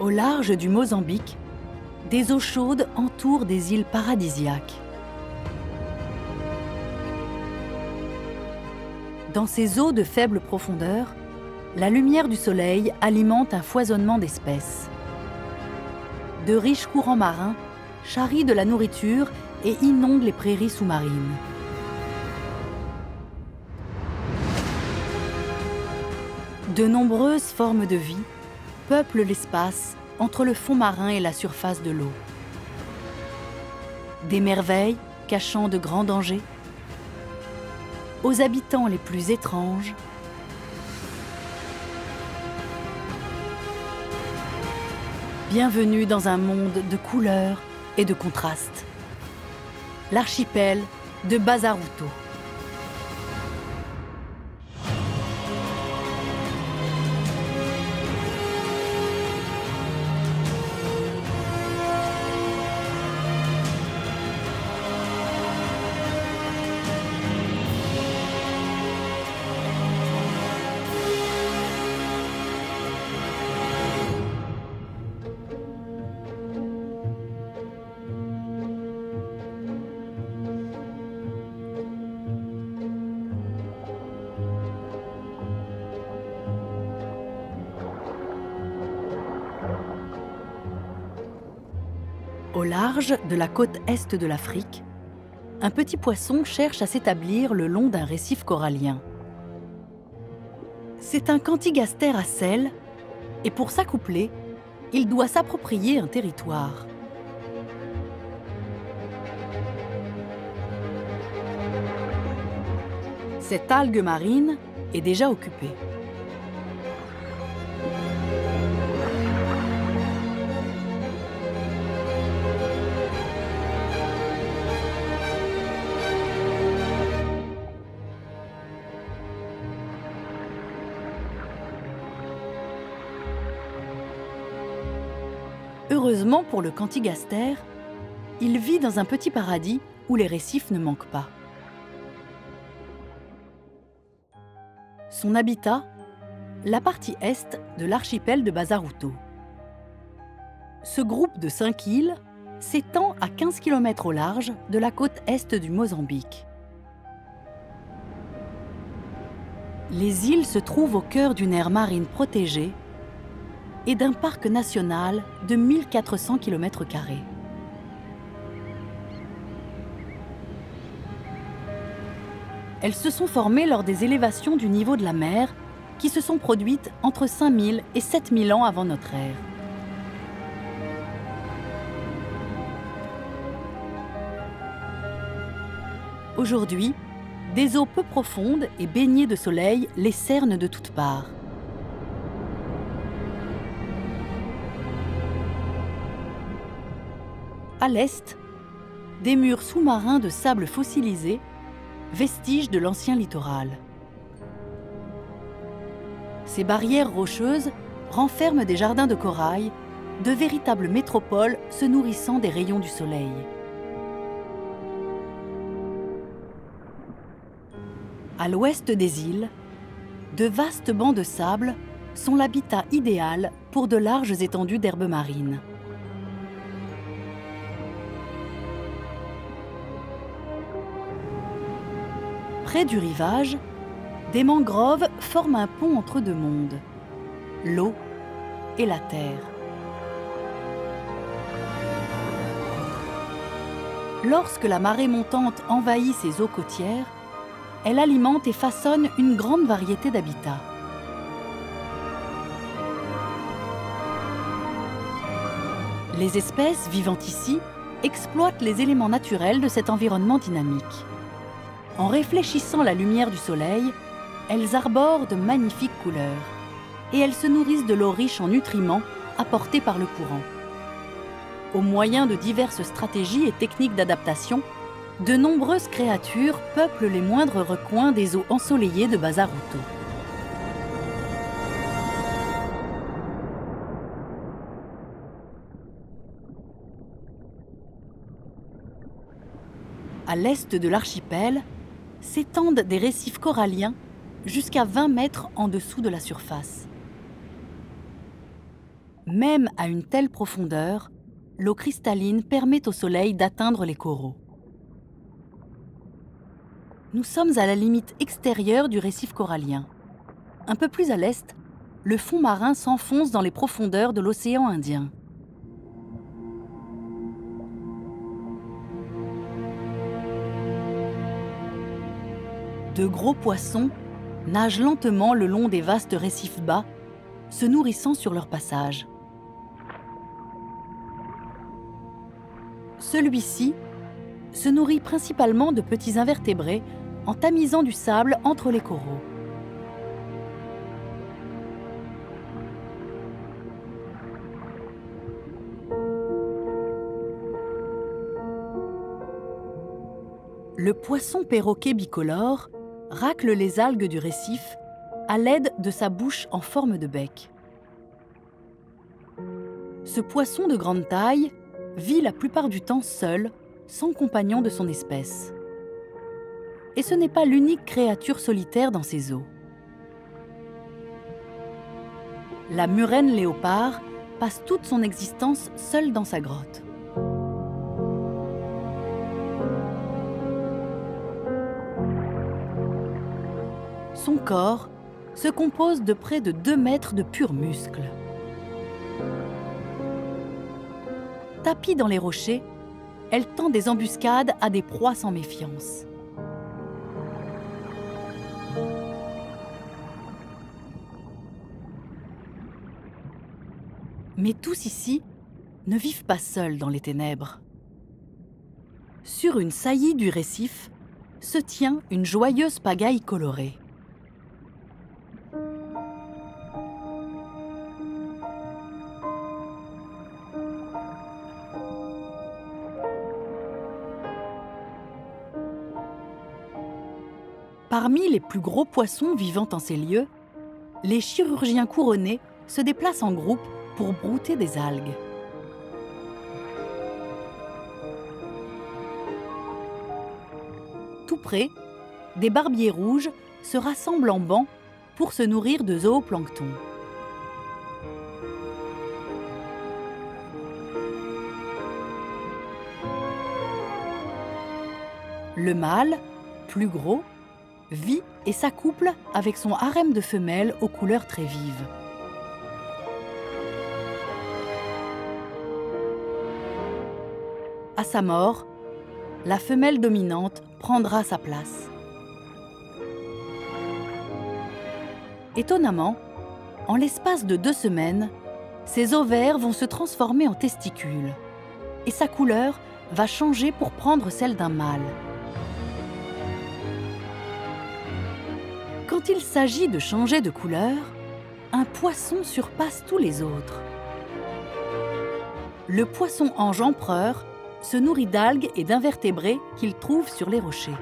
Au large du Mozambique, des eaux chaudes entourent des îles paradisiaques. Dans ces eaux de faible profondeur, la lumière du soleil alimente un foisonnement d'espèces. De riches courants marins charrient de la nourriture et inondent les prairies sous-marines. De nombreuses formes de vie peuplent l'espace entre le fond marin et la surface de l'eau. Des merveilles cachant de grands dangers, aux habitants les plus étranges, bienvenue dans un monde de couleurs et de contrastes. L'archipel de Bazaruto. Au large de la côte est de l'Afrique, un petit poisson cherche à s'établir le long d'un récif corallien. C'est un cantigaster à sel, et pour s'accoupler, il doit s'approprier un territoire. Cette algue marine est déjà occupée. Heureusement pour le cantigaster, il vit dans un petit paradis où les récifs ne manquent pas. Son habitat, la partie est de l'archipel de Bazaruto. Ce groupe de 5 îles s'étend à 15 km au large de la côte est du Mozambique. Les îles se trouvent au cœur d'une aire marine protégée et d'un parc national de 1400 km². Elles se sont formées lors des élévations du niveau de la mer qui se sont produites entre 5000 et 7000 ans avant notre ère. Aujourd'hui, des eaux peu profondes et baignées de soleil les cernent de toutes parts. À l'est, des murs sous-marins de sable fossilisé, vestiges de l'ancien littoral. Ces barrières rocheuses renferment des jardins de corail, de véritables métropoles se nourrissant des rayons du soleil. À l'ouest des îles, de vastes bancs de sable sont l'habitat idéal pour de larges étendues d'herbes marines. Près du rivage, des mangroves forment un pont entre deux mondes, l'eau et la terre. Lorsque la marée montante envahit ces eaux côtières, elle alimente et façonne une grande variété d'habitats. Les espèces vivant ici exploitent les éléments naturels de cet environnement dynamique. En réfléchissant la lumière du soleil, elles arborent de magnifiques couleurs et elles se nourrissent de l'eau riche en nutriments apportés par le courant. Au moyen de diverses stratégies et techniques d'adaptation, de nombreuses créatures peuplent les moindres recoins des eaux ensoleillées de Bazaruto. À l'est de l'archipel, s'étendent des récifs coralliens jusqu'à 20 mètres en dessous de la surface. Même à une telle profondeur, l'eau cristalline permet au soleil d'atteindre les coraux. Nous sommes à la limite extérieure du récif corallien. Un peu plus à l'est, le fond marin s'enfonce dans les profondeurs de l'océan Indien. De gros poissons nagent lentement le long des vastes récifs bas, se nourrissant sur leur passage. Celui-ci se nourrit principalement de petits invertébrés en tamisant du sable entre les coraux. Le poisson perroquet bicolore racle les algues du récif à l'aide de sa bouche en forme de bec. Ce poisson de grande taille vit la plupart du temps seul, sans compagnon de son espèce. Et ce n'est pas l'unique créature solitaire dans ces eaux. La murène léopard passe toute son existence seule dans sa grotte. Son corps se compose de près de 2 mètres de purs muscles. Tapie dans les rochers, elle tend des embuscades à des proies sans méfiance. Mais tous ici ne vivent pas seuls dans les ténèbres. Sur une saillie du récif se tient une joyeuse pagaille colorée. Parmi les plus gros poissons vivant en ces lieux, les chirurgiens couronnés se déplacent en groupe pour brouter des algues. Tout près, des barbiers rouges se rassemblent en bancs pour se nourrir de zooplancton. Le mâle, plus gros, vit et s'accouple avec son harem de femelles aux couleurs très vives. À sa mort, la femelle dominante prendra sa place. Étonnamment, en l'espace de 2 semaines, ses ovaires vont se transformer en testicules et sa couleur va changer pour prendre celle d'un mâle. Quand il s'agit de changer de couleur, un poisson surpasse tous les autres. Le poisson-ange empereur se nourrit d'algues et d'invertébrés qu'il trouve sur les rochers.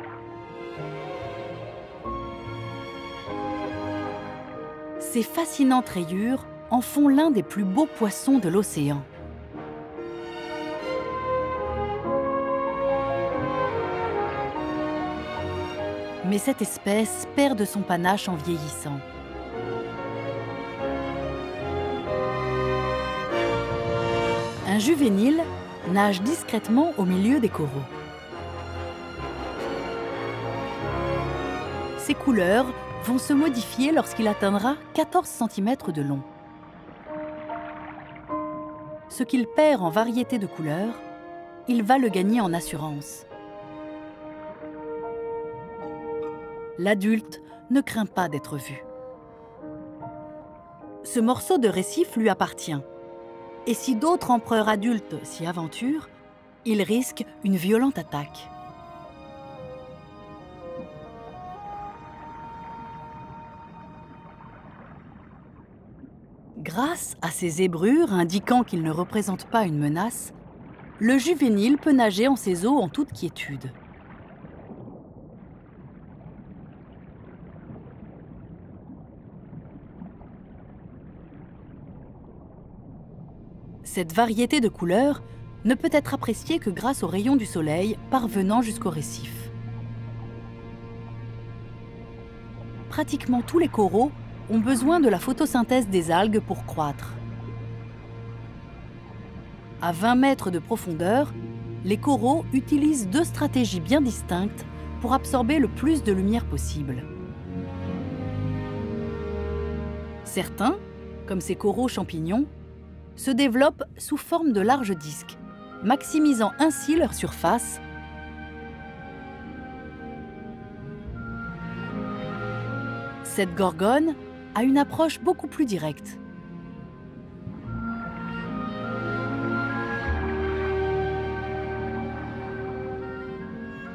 Ces fascinantes rayures en font l'un des plus beaux poissons de l'océan. Mais cette espèce perd de son panache en vieillissant. Un juvénile nage discrètement au milieu des coraux. Ses couleurs vont se modifier lorsqu'il atteindra 14 cm de long. Ce qu'il perd en variété de couleurs, il va le gagner en assurance. L'adulte ne craint pas d'être vu. Ce morceau de récif lui appartient. Et si d'autres empereurs adultes s'y aventurent, il risque une violente attaque. Grâce à ses zébrures indiquant qu'il ne représente pas une menace, le juvénile peut nager en ces eaux en toute quiétude. Cette variété de couleurs ne peut être appréciée que grâce aux rayons du soleil parvenant jusqu'au récif. Pratiquement tous les coraux ont besoin de la photosynthèse des algues pour croître. À 20 mètres de profondeur, les coraux utilisent deux stratégies bien distinctes pour absorber le plus de lumière possible. Certains, comme ces coraux champignons, se développent sous forme de larges disques, maximisant ainsi leur surface. Cette gorgone a une approche beaucoup plus directe.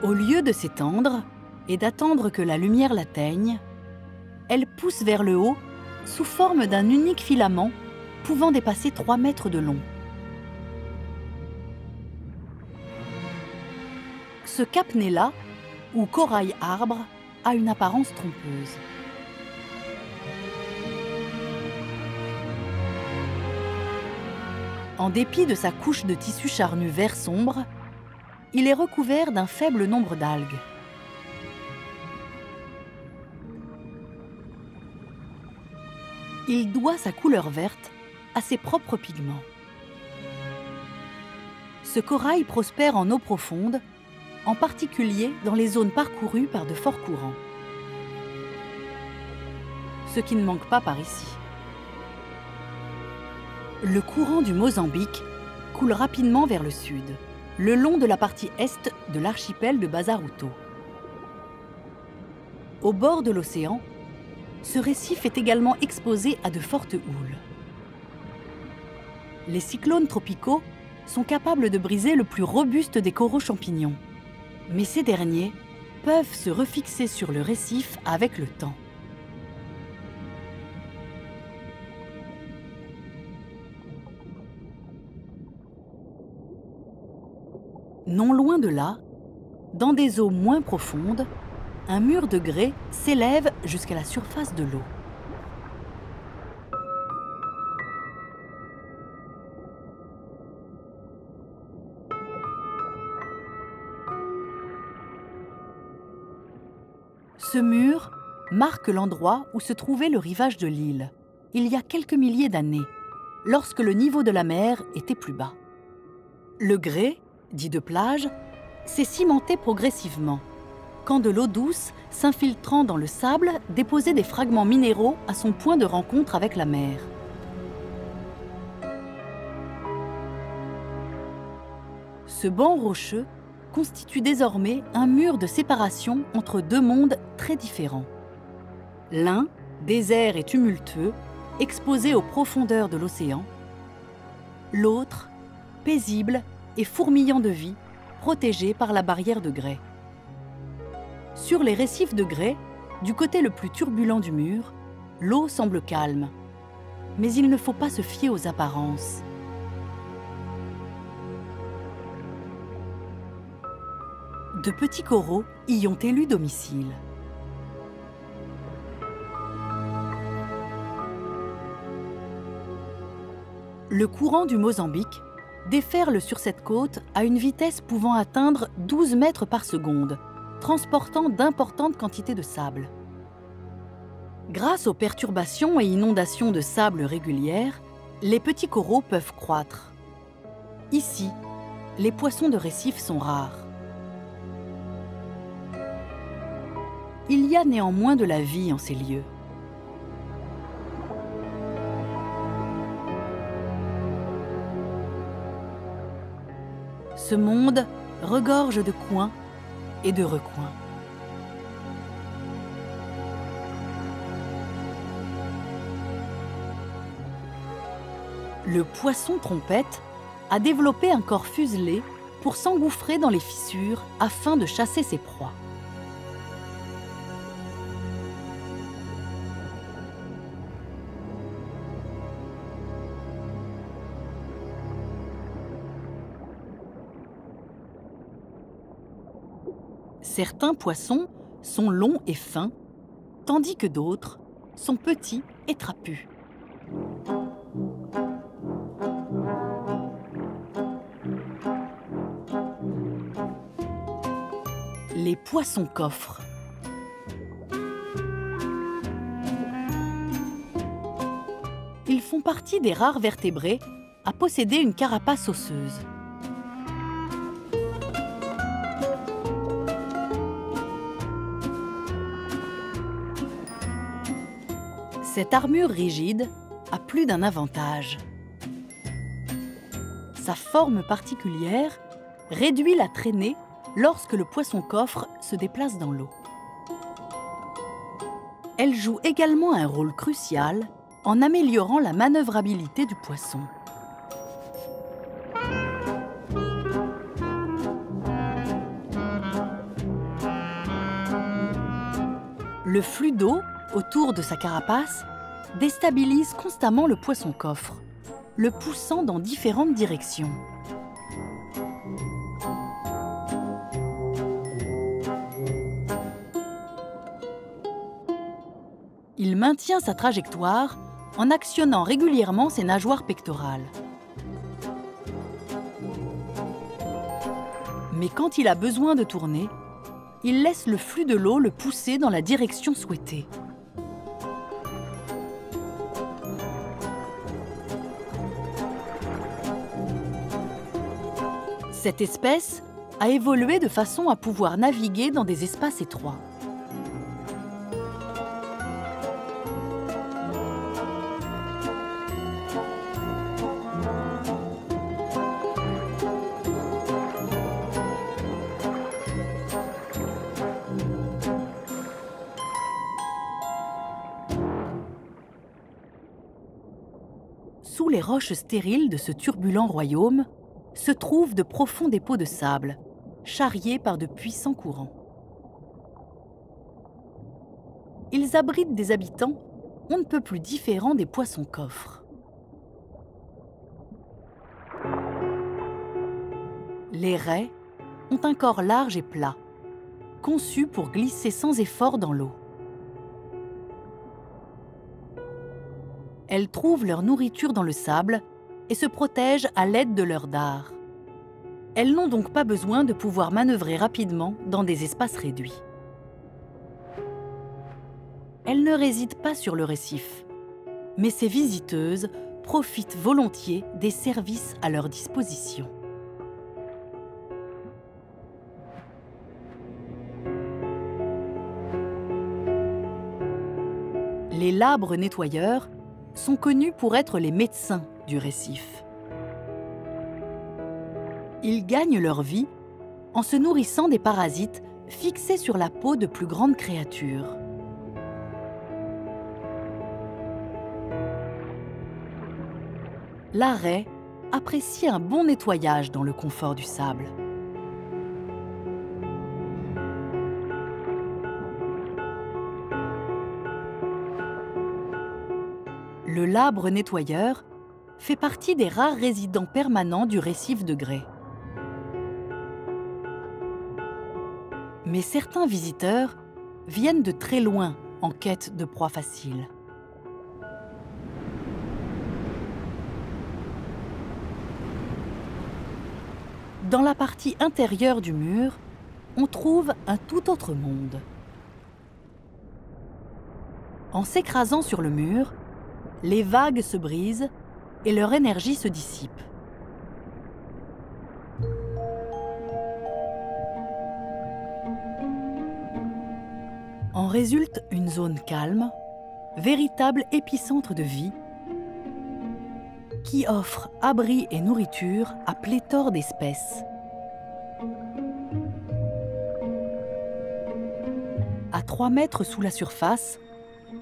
Au lieu de s'étendre et d'attendre que la lumière l'atteigne, elle pousse vers le haut sous forme d'un unique filament pouvant dépasser 3 mètres de long. Ce capnella, ou corail arbre, a une apparence trompeuse. En dépit de sa couche de tissu charnu vert sombre, il est recouvert d'un faible nombre d'algues. Il doit sa couleur verte à ses propres pigments. Ce corail prospère en eau profonde, en particulier dans les zones parcourues par de forts courants. Ce qui ne manque pas par ici. Le courant du Mozambique coule rapidement vers le sud, le long de la partie est de l'archipel de Bazaruto. Au bord de l'océan, ce récif est également exposé à de fortes houles. Les cyclones tropicaux sont capables de briser le plus robuste des coraux champignons, mais ces derniers peuvent se refixer sur le récif avec le temps. Non loin de là, dans des eaux moins profondes, un mur de grès s'élève jusqu'à la surface de l'eau. Ce mur marque l'endroit où se trouvait le rivage de l'île, il y a quelques milliers d'années, lorsque le niveau de la mer était plus bas. Le grès, dit de plage, s'est cimenté progressivement, quand de l'eau douce, s'infiltrant dans le sable, déposait des fragments minéraux à son point de rencontre avec la mer. Ce banc rocheux constitue désormais un mur de séparation entre deux mondes très différents. L'un, désert et tumultueux, exposé aux profondeurs de l'océan. L'autre, paisible et fourmillant de vie, protégé par la barrière de grès. Sur les récifs de grès, du côté le plus turbulent du mur, l'eau semble calme. Mais il ne faut pas se fier aux apparences. De petits coraux y ont élu domicile. Le courant du Mozambique déferle sur cette côte à une vitesse pouvant atteindre 12 mètres par seconde, transportant d'importantes quantités de sable. Grâce aux perturbations et inondations de sable régulières, les petits coraux peuvent croître. Ici, les poissons de récif sont rares. Il y a néanmoins de la vie en ces lieux. Ce monde regorge de coins et de recoins. Le poisson trompette a développé un corps fuselé pour s'engouffrer dans les fissures afin de chasser ses proies. Certains poissons sont longs et fins, tandis que d'autres sont petits et trapus. Les poissons-coffres. Ils font partie des rares vertébrés à posséder une carapace osseuse. Cette armure rigide a plus d'un avantage. Sa forme particulière réduit la traînée lorsque le poisson-coffre se déplace dans l'eau. Elle joue également un rôle crucial en améliorant la manœuvrabilité du poisson. Le flux d'eau autour de sa carapace déstabilise constamment le poisson-coffre, le poussant dans différentes directions. Il maintient sa trajectoire en actionnant régulièrement ses nageoires pectorales. Mais quand il a besoin de tourner, il laisse le flux de l'eau le pousser dans la direction souhaitée. Cette espèce a évolué de façon à pouvoir naviguer dans des espaces étroits. Sous les roches stériles de ce turbulent royaume se trouvent de profonds dépôts de sable, charriés par de puissants courants. Ils abritent des habitants on ne peut plus différents des poissons-coffres. Les raies ont un corps large et plat, conçu pour glisser sans effort dans l'eau. Elles trouvent leur nourriture dans le sable et se protègent à l'aide de leurs dards. Elles n'ont donc pas besoin de pouvoir manœuvrer rapidement dans des espaces réduits. Elles ne résident pas sur le récif, mais ces visiteuses profitent volontiers des services à leur disposition. Les labres nettoyeurs sont connus pour être les médecins du récif. Ils gagnent leur vie en se nourrissant des parasites fixés sur la peau de plus grandes créatures. La raie apprécie un bon nettoyage dans le confort du sable. Le labre nettoyeur fait partie des rares résidents permanents du récif de grès. Mais certains visiteurs viennent de très loin en quête de proies faciles. Dans la partie intérieure du mur, on trouve un tout autre monde. En s'écrasant sur le mur, les vagues se brisent et leur énergie se dissipe. En résulte une zone calme, véritable épicentre de vie, qui offre abri et nourriture à pléthore d'espèces. À 3 mètres sous la surface,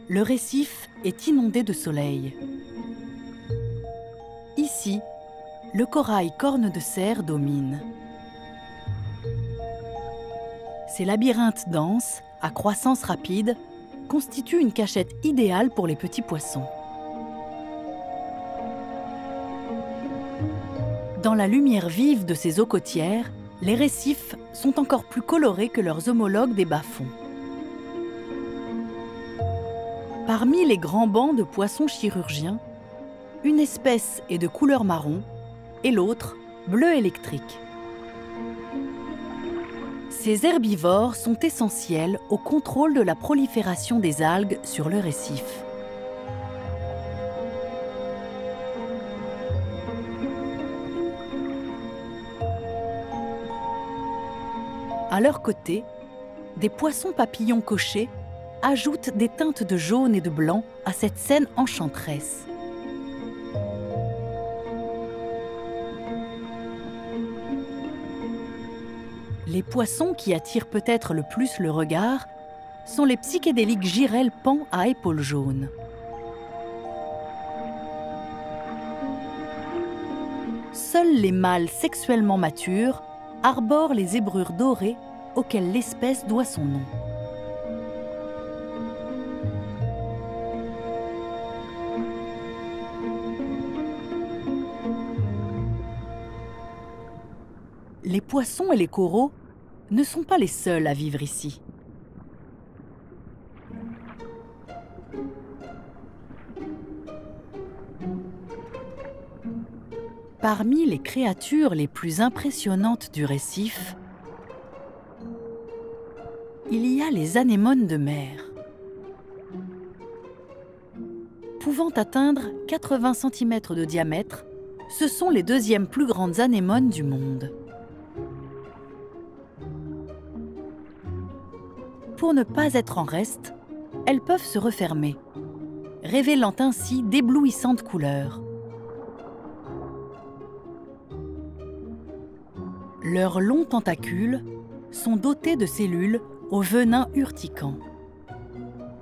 le récif est inondé de soleil. Ici, le corail corne de cerf domine. Ces labyrinthes denses, à croissance rapide, constituent une cachette idéale pour les petits poissons. Dans la lumière vive de ces eaux côtières, les récifs sont encore plus colorés que leurs homologues des bas-fonds. Parmi les grands bancs de poissons chirurgiens, une espèce est de couleur marron et l'autre bleu électrique. Ces herbivores sont essentiels au contrôle de la prolifération des algues sur le récif. À leur côté, des poissons papillons cochés ajoutent des teintes de jaune et de blanc à cette scène enchanteresse. Les poissons qui attirent peut-être le plus le regard sont les psychédéliques girelles paons à épaules jaunes. Seuls les mâles sexuellement matures arborent les zébrures dorées auxquelles l'espèce doit son nom. Les poissons et les coraux ne sont pas les seuls à vivre ici. Parmi les créatures les plus impressionnantes du récif, il y a les anémones de mer. Pouvant atteindre 80 cm de diamètre, ce sont les deuxièmes plus grandes anémones du monde. Pour ne pas être en reste, elles peuvent se refermer, révélant ainsi d'éblouissantes couleurs. Leurs longs tentacules sont dotés de cellules au venin urticant.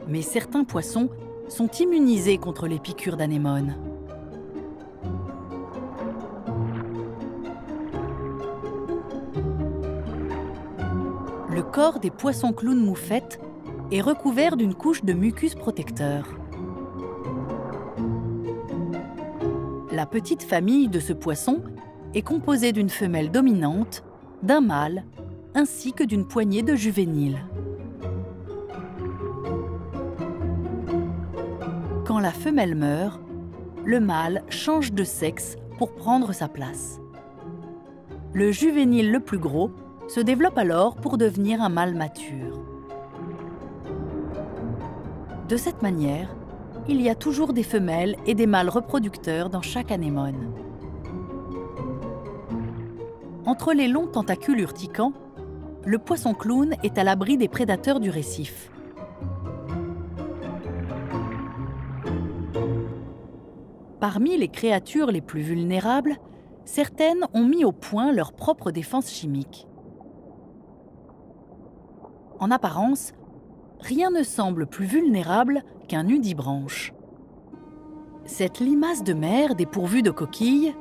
Mais certains poissons sont immunisés contre les piqûres d'anémones. Le corps des poissons clowns moufettes est recouvert d'une couche de mucus protecteur. La petite famille de ce poisson est composée d'une femelle dominante, d'un mâle, ainsi que d'une poignée de juvéniles. Quand la femelle meurt, le mâle change de sexe pour prendre sa place. Le juvénile le plus gros se développe alors pour devenir un mâle mature. De cette manière, il y a toujours des femelles et des mâles reproducteurs dans chaque anémone. Entre les longs tentacules urticants, le poisson clown est à l'abri des prédateurs du récif. Parmi les créatures les plus vulnérables, certaines ont mis au point leur propre défense chimique. En apparence, rien ne semble plus vulnérable qu'un nudibranche. Cette limace de mer dépourvue de coquilles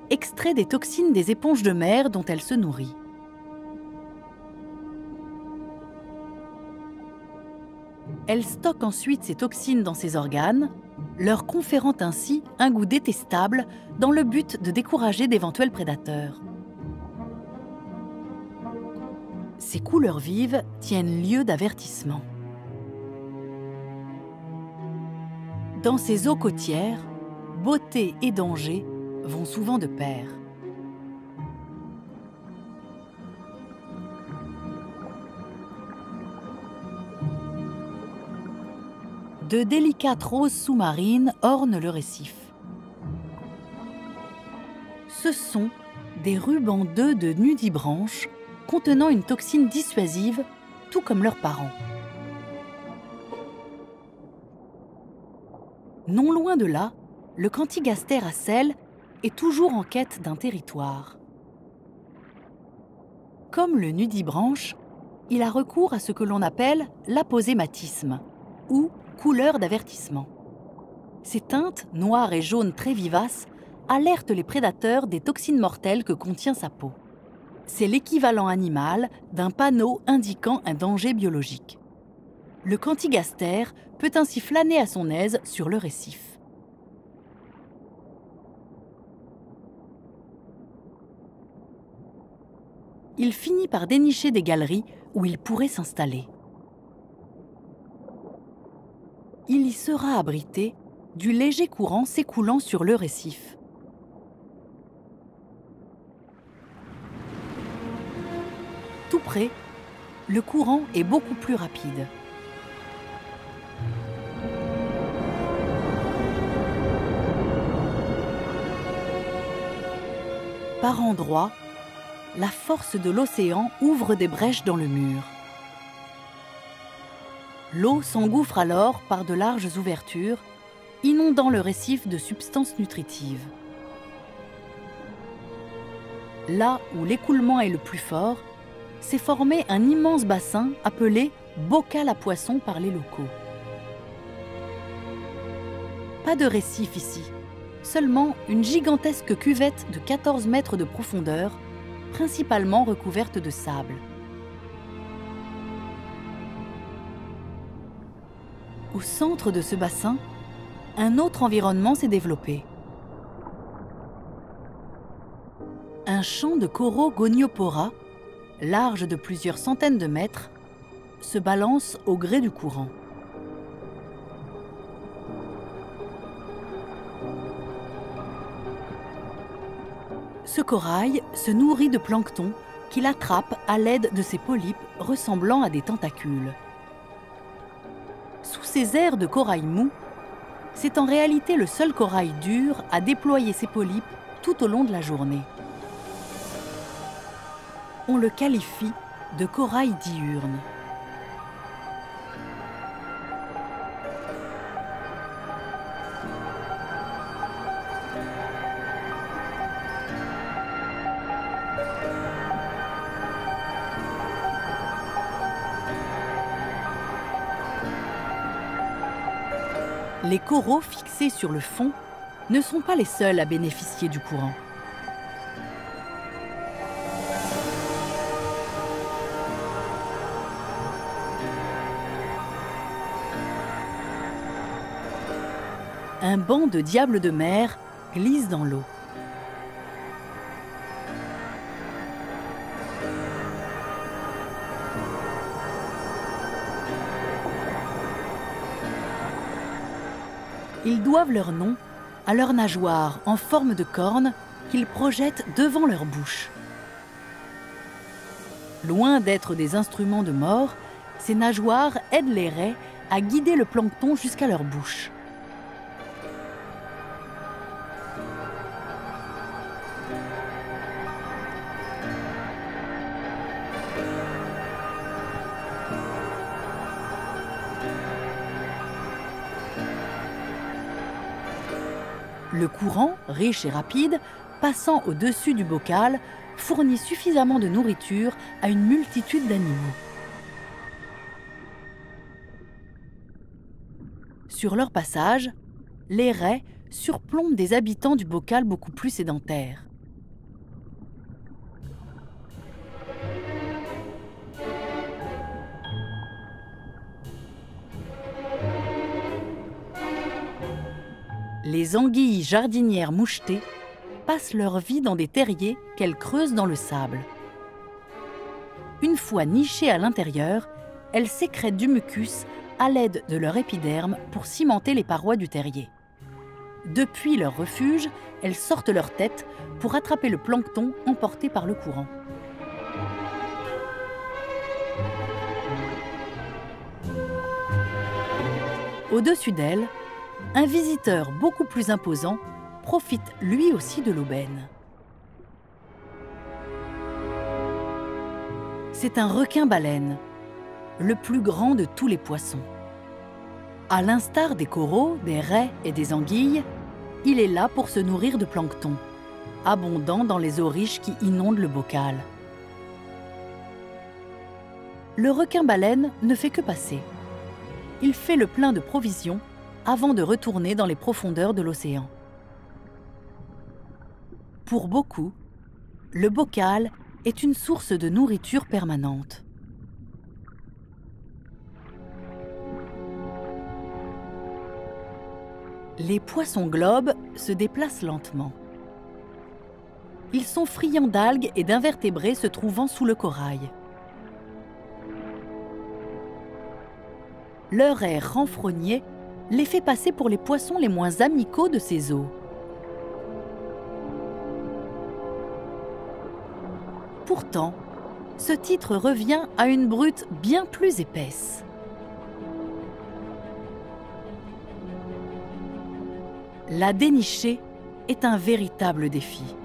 extrait des toxines des éponges de mer dont elle se nourrit. Elle stocke ensuite ces toxines dans ses organes, leur conférant ainsi un goût détestable dans le but de décourager d'éventuels prédateurs. Ces couleurs vives tiennent lieu d'avertissement. Dans ces eaux côtières, beauté et danger vont souvent de pair. De délicates roses sous-marines ornent le récif. Ce sont des rubans d'œufs de nudibranche contenant une toxine dissuasive, tout comme leurs parents. Non loin de là, le cantigaster à sel est toujours en quête d'un territoire. Comme le nudibranche, il a recours à ce que l'on appelle l'aposématisme, ou couleur d'avertissement. Ces teintes, noires et jaunes très vivaces, alertent les prédateurs des toxines mortelles que contient sa peau. C'est l'équivalent animal d'un panneau indiquant un danger biologique. Le cantigaster peut ainsi flâner à son aise sur le récif. Il finit par dénicher des galeries où il pourrait s'installer. Il y sera abrité du léger courant s'écoulant sur le récif. Tout près, le courant est beaucoup plus rapide. Par endroits, la force de l'océan ouvre des brèches dans le mur. L'eau s'engouffre alors par de larges ouvertures, inondant le récif de substances nutritives. Là où l'écoulement est le plus fort, s'est formé un immense bassin appelé bocal à poissons par les locaux. Pas de récif ici, seulement une gigantesque cuvette de 14 mètres de profondeur, principalement recouverte de sable. Au centre de ce bassin, un autre environnement s'est développé. Un champ de coraux goniopora, large de plusieurs centaines de mètres, se balance au gré du courant. Ce corail se nourrit de plancton qu'il attrape à l'aide de ses polypes ressemblant à des tentacules. Sous ces airs de corail mou, c'est en réalité le seul corail dur à déployer ses polypes tout au long de la journée. On le qualifie de corail diurne. Les coraux fixés sur le fond ne sont pas les seuls à bénéficier du courant. Un banc de diables de mer glisse dans l'eau. Ils doivent leur nom à leurs nageoires en forme de cornes qu'ils projettent devant leur bouche. Loin d'être des instruments de mort, ces nageoires aident les raies à guider le plancton jusqu'à leur bouche. Le courant, riche et rapide, passant au-dessus du bocal, fournit suffisamment de nourriture à une multitude d'animaux. Sur leur passage, les raies surplombent des habitants du bocal beaucoup plus sédentaires. Les anguilles jardinières mouchetées passent leur vie dans des terriers qu'elles creusent dans le sable. Une fois nichées à l'intérieur, elles sécrètent du mucus à l'aide de leur épiderme pour cimenter les parois du terrier. Depuis leur refuge, elles sortent leur tête pour attraper le plancton emporté par le courant. Au-dessus d'elles, un visiteur beaucoup plus imposant profite lui aussi de l'aubaine. C'est un requin-baleine, le plus grand de tous les poissons. À l'instar des coraux, des raies et des anguilles, il est là pour se nourrir de plancton, abondant dans les eaux riches qui inondent le bocal. Le requin-baleine ne fait que passer. Il fait le plein de provisions avant de retourner dans les profondeurs de l'océan. Pour beaucoup, le bocal est une source de nourriture permanente. Les poissons globes se déplacent lentement. Ils sont friands d'algues et d'invertébrés se trouvant sous le corail. Leur air renfrogné les fait passer pour les poissons les moins amicaux de ces eaux. Pourtant, ce titre revient à une brute bien plus épaisse. La dénicher est un véritable défi.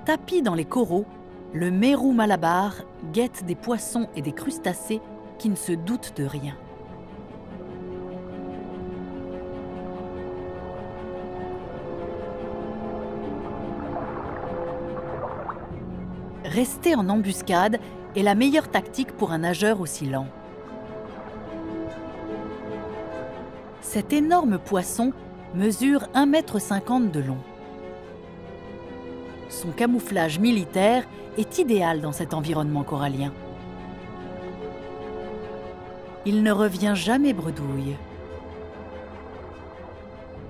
Tapi dans les coraux, le mérou malabar guette des poissons et des crustacés qui ne se doutent de rien. Rester en embuscade est la meilleure tactique pour un nageur aussi lent. Cet énorme poisson mesure 1,50 m de long. Son camouflage militaire est idéal dans cet environnement corallien. Il ne revient jamais bredouille.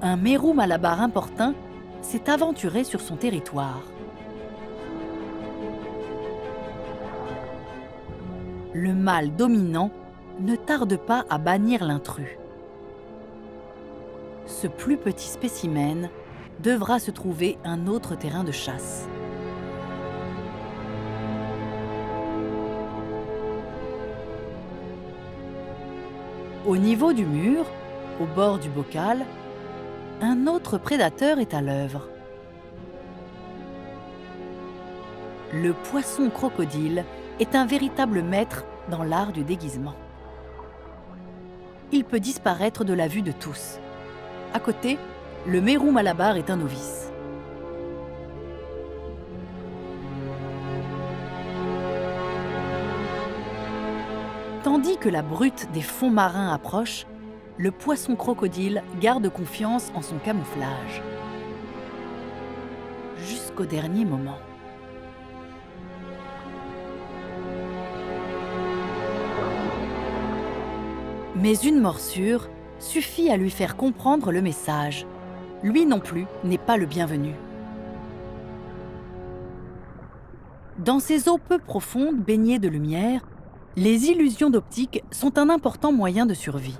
Un mérou malabar importun s'est aventuré sur son territoire. Le mâle dominant ne tarde pas à bannir l'intrus. Ce plus petit spécimen devra se trouver un autre terrain de chasse. Au niveau du mur, au bord du bocal, un autre prédateur est à l'œuvre. Le poisson crocodile est un véritable maître dans l'art du déguisement. Il peut disparaître de la vue de tous. À côté, le mérou malabar est un novice. Tandis que la brute des fonds marins approche, le poisson crocodile garde confiance en son camouflage. Jusqu'au dernier moment. Mais une morsure suffit à lui faire comprendre le message. Lui non plus n'est pas le bienvenu. Dans ces eaux peu profondes baignées de lumière, les illusions d'optique sont un important moyen de survie.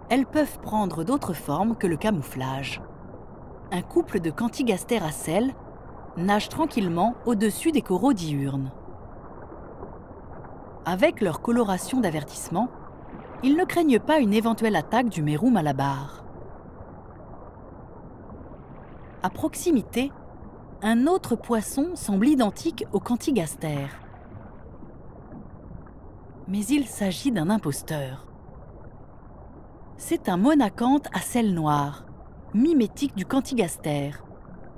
Elles peuvent prendre d'autres formes que le camouflage. Un couple de cantigastères à sel nage tranquillement au-dessus des coraux diurnes. Avec leur coloration d'avertissement, ils ne craignent pas une éventuelle attaque du mérou malabar. À proximité, un autre poisson semble identique au cantigaster. Mais il s'agit d'un imposteur. C'est un monacanthe à sel noir, mimétique du cantigaster,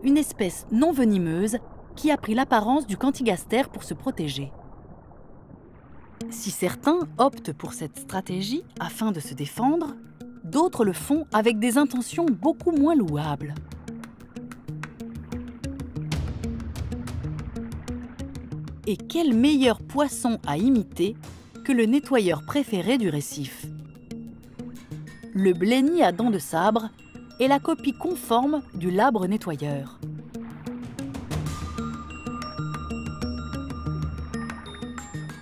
une espèce non venimeuse qui a pris l'apparence du cantigaster pour se protéger. Si certains optent pour cette stratégie afin de se défendre, d'autres le font avec des intentions beaucoup moins louables. Et quel meilleur poisson à imiter que le nettoyeur préféré du récif? Le blenny à dents de sabre est la copie conforme du labre nettoyeur.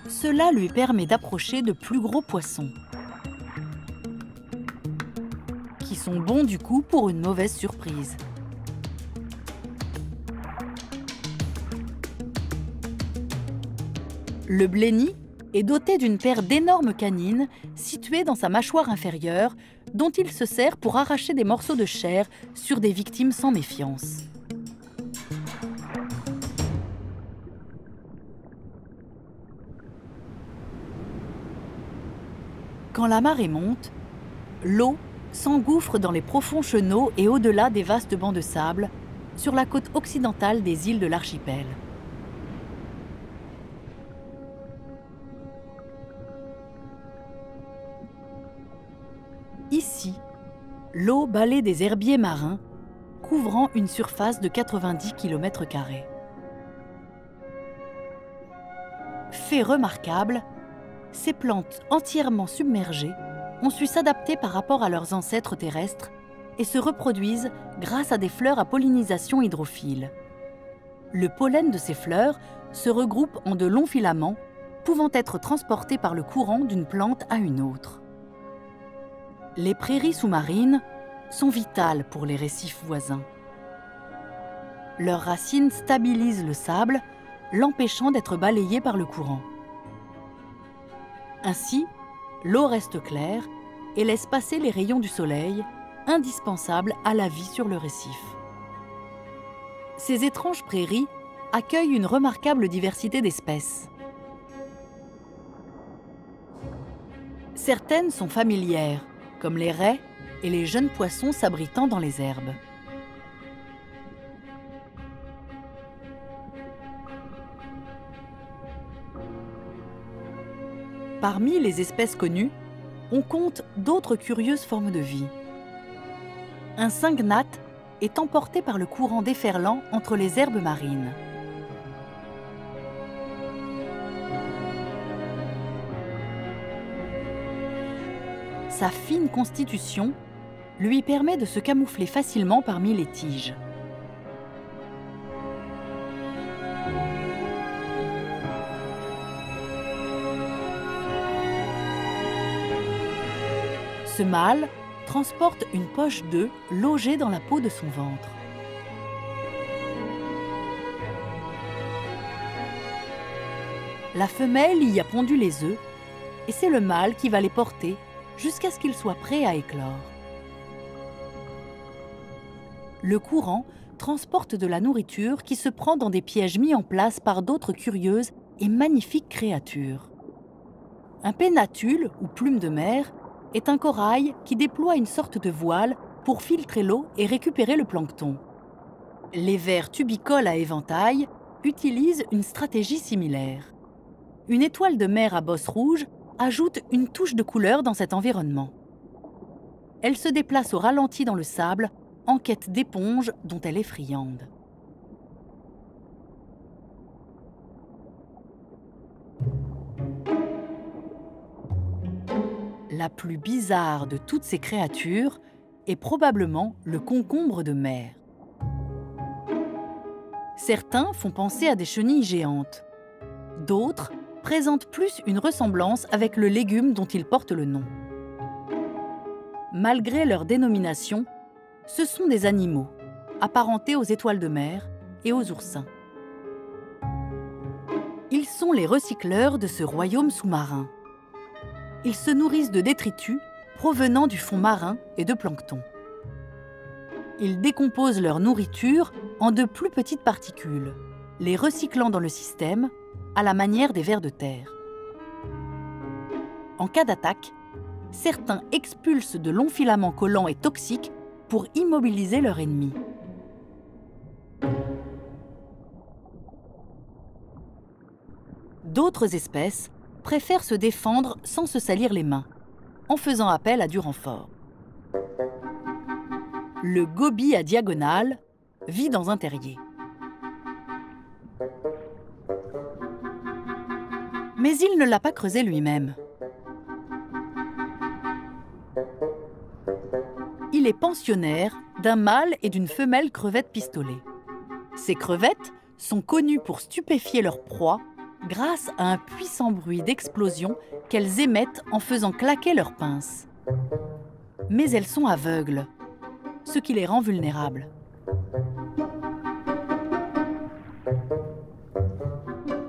Cela lui permet d'approcher de plus gros poissons, qui sont bons du coup pour une mauvaise surprise. Le blenny est doté d'une paire d'énormes canines situées dans sa mâchoire inférieure, dont il se sert pour arracher des morceaux de chair sur des victimes sans méfiance. Quand la marée monte, l'eau s'engouffre dans les profonds chenaux et au-delà des vastes bancs de sable, sur la côte occidentale des îles de l'archipel. Ici, l'eau balaie des herbiers marins, couvrant une surface de 90 km². Fait remarquable, ces plantes entièrement submergées ont su s'adapter par rapport à leurs ancêtres terrestres et se reproduisent grâce à des fleurs à pollinisation hydrophile. Le pollen de ces fleurs se regroupe en de longs filaments, pouvant être transportés par le courant d'une plante à une autre. Les prairies sous-marines sont vitales pour les récifs voisins. Leurs racines stabilisent le sable, l'empêchant d'être balayé par le courant. Ainsi, l'eau reste claire et laisse passer les rayons du soleil, indispensables à la vie sur le récif. Ces étranges prairies accueillent une remarquable diversité d'espèces. Certaines sont familières, comme les raies et les jeunes poissons s'abritant dans les herbes. Parmi les espèces connues, on compte d'autres curieuses formes de vie. Un syngnathe est emporté par le courant déferlant entre les herbes marines. Sa fine constitution lui permet de se camoufler facilement parmi les tiges. Ce mâle transporte une poche d'œufs logée dans la peau de son ventre. La femelle y a pondu les œufs et c'est le mâle qui va les porter jusqu'à ce qu'ils soient prêts à éclore. Le courant transporte de la nourriture qui se prend dans des pièges mis en place par d'autres curieuses et magnifiques créatures. Un pénatule, ou plume de mer, est un corail qui déploie une sorte de voile pour filtrer l'eau et récupérer le plancton. Les vers tubicoles à éventail utilisent une stratégie similaire. Une étoile de mer à bosse rouge ajoute une touche de couleur dans cet environnement. Elle se déplace au ralenti dans le sable en quête d'éponges dont elle est friande. La plus bizarre de toutes ces créatures est probablement le concombre de mer. Certains font penser à des chenilles géantes. D'autres présentent plus une ressemblance avec le légume dont ils portent le nom. Malgré leur dénomination, ce sont des animaux, apparentés aux étoiles de mer et aux oursins. Ils sont les recycleurs de ce royaume sous-marin. Ils se nourrissent de détritus provenant du fond marin et de plancton. Ils décomposent leur nourriture en de plus petites particules, les recyclant dans le système à la manière des vers de terre. En cas d'attaque, certains expulsent de longs filaments collants et toxiques pour immobiliser leur ennemi. D'autres espèces préfèrent se défendre sans se salir les mains, en faisant appel à du renfort. Le gobie à diagonale vit dans un terrier. Mais il ne l'a pas creusé lui-même. Il est pensionnaire d'un mâle et d'une femelle crevette pistolet. Ces crevettes sont connues pour stupéfier leur proie grâce à un puissant bruit d'explosion qu'elles émettent en faisant claquer leurs pinces. Mais elles sont aveugles, ce qui les rend vulnérables.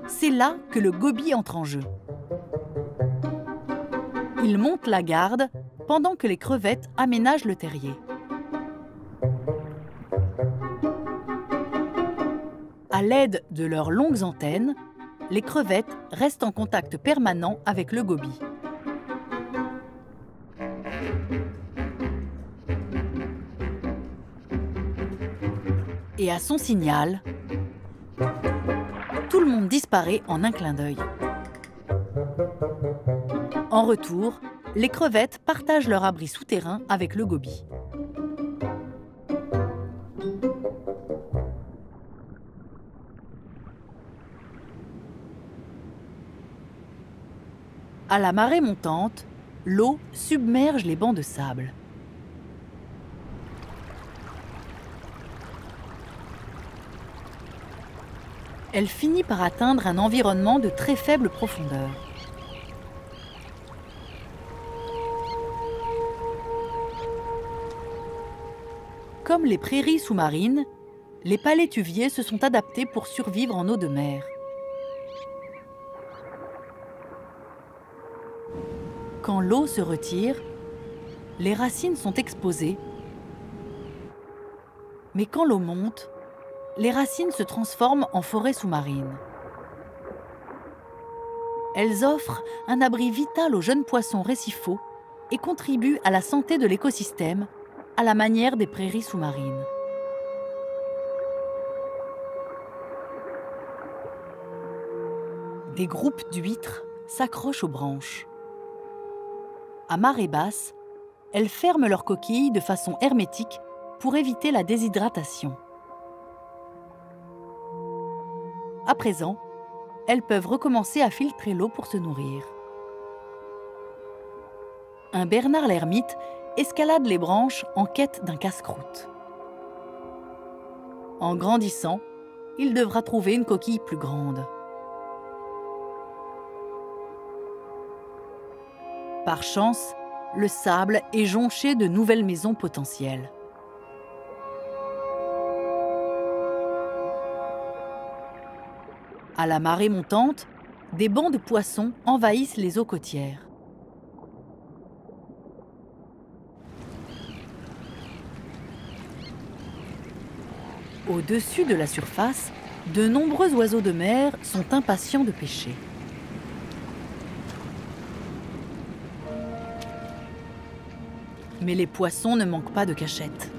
C'est là que le gobie entre en jeu. Il monte la garde pendant que les crevettes aménagent le terrier. À l'aide de leurs longues antennes, les crevettes restent en contact permanent avec le gobie. Et à son signal, tout le monde disparaît en un clin d'œil. En retour, les crevettes partagent leur abri souterrain avec le gobie. À la marée montante, l'eau submerge les bancs de sable. Elle finit par atteindre un environnement de très faible profondeur. Comme les prairies sous-marines, les palétuviers se sont adaptés pour survivre en eau de mer. Quand l'eau se retire, les racines sont exposées. Mais quand l'eau monte, les racines se transforment en forêts sous-marines. Elles offrent un abri vital aux jeunes poissons récifaux et contribuent à la santé de l'écosystème, à la manière des prairies sous-marines. Des groupes d'huîtres s'accrochent aux branches. À marée basse, elles ferment leurs coquilles de façon hermétique pour éviter la déshydratation. À présent, elles peuvent recommencer à filtrer l'eau pour se nourrir. Un bernard l'ermite escalade les branches en quête d'un casse-croûte. En grandissant, il devra trouver une coquille plus grande. Par chance, le sable est jonché de nouvelles maisons potentielles. À la marée montante, des bancs de poissons envahissent les eaux côtières. Au-dessus de la surface, de nombreux oiseaux de mer sont impatients de pêcher. Mais les poissons ne manquent pas de cachette.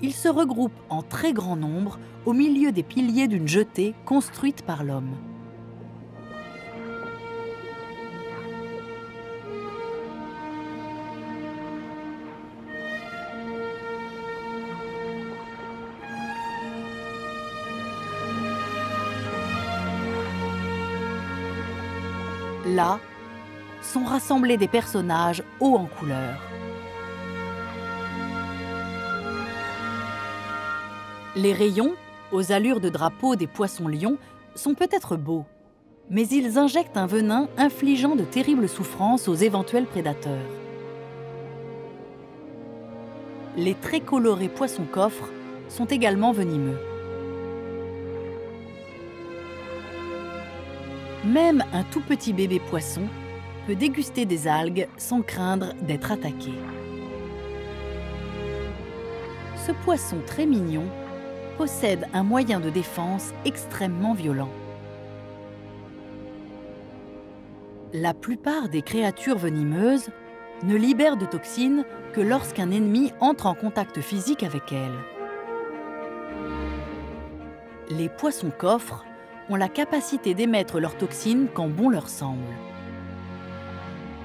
Ils se regroupent en très grand nombre au milieu des piliers d'une jetée construite par l'homme. Là, sont rassemblés des personnages hauts en couleur. Les rayons, aux allures de drapeaux des poissons-lions, sont peut-être beaux, mais ils injectent un venin infligeant de terribles souffrances aux éventuels prédateurs. Les très colorés poissons-coffres sont également venimeux. Même un tout petit bébé poisson peut déguster des algues sans craindre d'être attaqué. Ce poisson très mignon possède un moyen de défense extrêmement violent. La plupart des créatures venimeuses ne libèrent de toxines que lorsqu'un ennemi entre en contact physique avec elles. Les poissons-coffres ont la capacité d'émettre leurs toxines quand bon leur semble.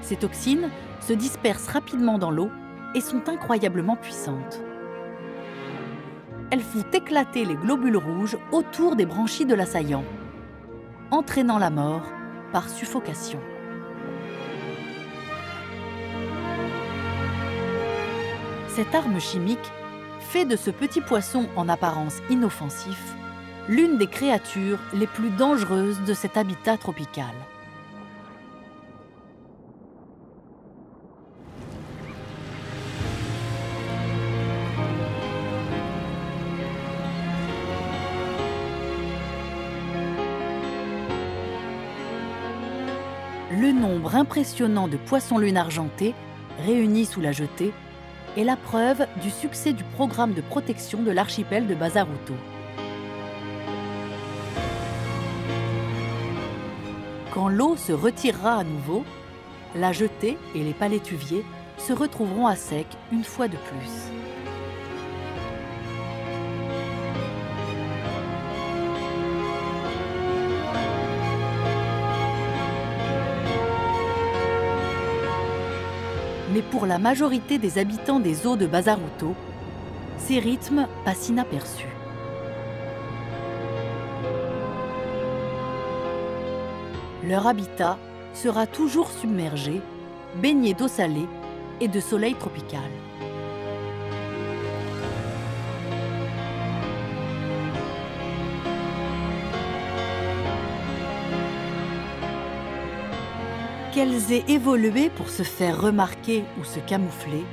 Ces toxines se dispersent rapidement dans l'eau et sont incroyablement puissantes. Elles font éclater les globules rouges autour des branchies de l'assaillant, entraînant la mort par suffocation. Cette arme chimique fait de ce petit poisson en apparence inoffensif l'une des créatures les plus dangereuses de cet habitat tropical. Le nombre impressionnant de poissons-lunes argentés réunis sous la jetée est la preuve du succès du programme de protection de l'archipel de Bazaruto. Quand l'eau se retirera à nouveau, la jetée et les palétuviers se retrouveront à sec une fois de plus. Mais pour la majorité des habitants des eaux de Bazaruto, ces rythmes passent inaperçus. Leur habitat sera toujours submergé, baigné d'eau salée et de soleil tropical. Qu'elles aient évolué pour se faire remarquer ou se camoufler,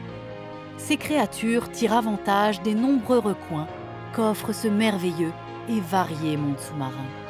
ces créatures tirent avantage des nombreux recoins qu'offre ce merveilleux et varié monde sous-marin.